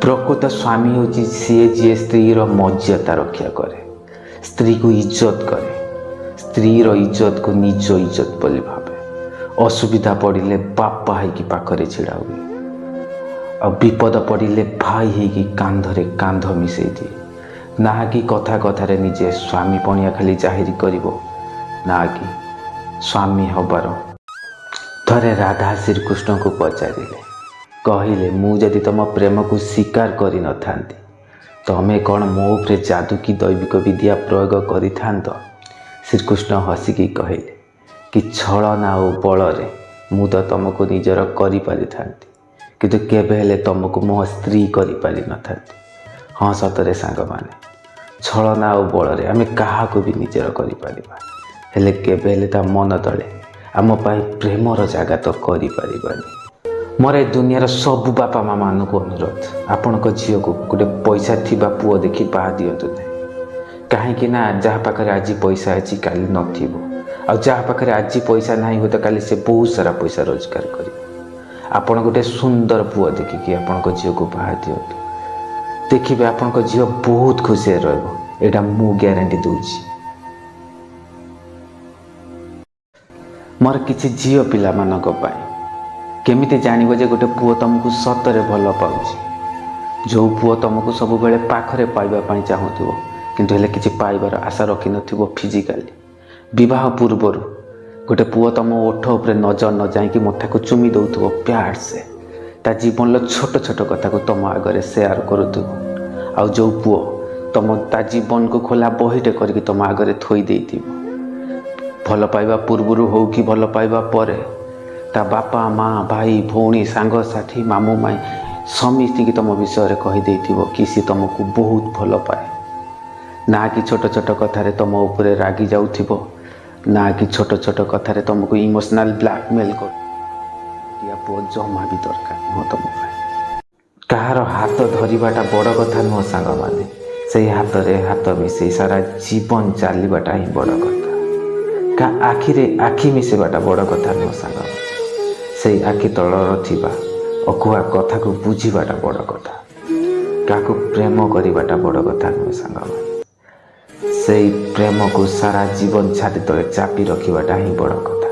प्रकृत स्वामी हूँ सी जी स्त्री मर्यादा रक्षा करे, स्त्री को इज्जत करे, स्त्री इज्जत को निज इज्जत बोली भावे। असुविधा पड़े बाप है पाखरे छिड़ा हुए और विपद पड़े भाई है कांधरे कांध मिसई दिए। ना कि कथा कथार निजे स्वामी पणिया खाली जाहिर कर ना कि स्वामी हबार। थरे राधा श्रीकृष्ण को पचारे कहले मु जदि तुम प्रेम को स्वीकार कर न था तमें कौन मो उपरे जादू की दैविक विद्या प्रयोग कर। श्रीकृष्ण हसिकी कहले कि छलना और बल मु तो तुमको निजर कर पारि किंतु केबे तुमको मो स्त्री कर पारि न था। हाँ सतरे सांग माने छलना और बल आम क्या भी निजर कर केबे ता मन तले आम प्रेमर जगह तो कर। मोर ए दुनियार सबू बापा माँ मान को अनुरोध आपण झील को गोटे पैसा थी पुओ देखी बाहा दिंतु ना कहीं जहाँ पाखे आज पैसा अच्छी काली न जहाँ पाखे आज पैसा ना हुए तो काली से बहुत सारा पैसा रोजगार कर। आपण गोटे सुंदर पुओ देखिकी आपण झील को बाहा दिंतु देखिए आपण झील बहुत खुशी रहा मु ग्यारंटी दूची। मोर किसी झील पिला मानक पाई केमिति जानिबो जे गोटे पुओ तुमको सतरे भल पाउछि। जो पुओ तुमको सब बेले पाखरे पाइबा पई चाहुथिबो किंतु हेले किछि पाइबार आशा रखि नथिबो फिजिकली। विवाह पूर्व गोटे पुओ तुम ओठ उपरे नजर न जाइकि मथा को चुमी दउथिबो प्यार से ता जीवन छोट छोट कथा को तुम आगे शेयर करुथिबो। आ जो पुओ तुम ता जीवन को खोला बहीटे करके तुम आगे थोई देइथिबो। भल पाइबा पूर्व हो कि भल पाइबा परे ता बापा माँ भाई भौणी सांग साथी मामू माई समिति तुम विषय कहीदे कि सी तुमको बहुत भल पाए। ना कि छोट छोट कथार तुम उपरे रागी जाऊथिबो ना कि छोट छोट कथार तुमको इमोशनल ब्लैकमेल कर पुओ जमा भी दरकार नुह तुम कहार हाथ धरवाटा बड़ कथा नुह सांग माने से हाथ रे हाथ मिसई सारा जीवन चलवाटा ही बड़ कथा। का आखिरे आखि मिसेबाटा बड़ कथा नुह सांग से आखि तलर थिबा अकुआ कथा को बुझीबाटा बड़ कथा। क्या प्रेम करिबाटा बड़ कथा नुह सांग से प्रेम को सारा जीवन छाती तले चापी रखिबाटा ही बड़ कथा।